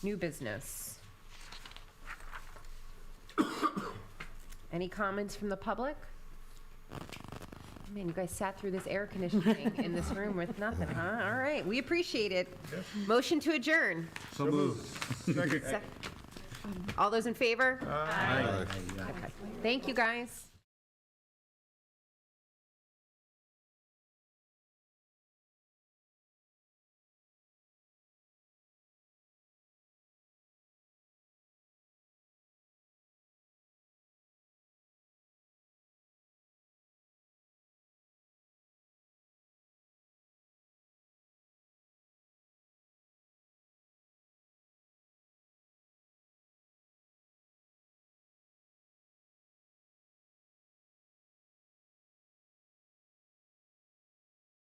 New business? Any comments from the public? Man, you guys sat through this air conditioning in this room with nothing, huh? All right, we appreciate it. Motion to adjourn. So moved. All those in favor? Aye. Okay. Thank you, guys.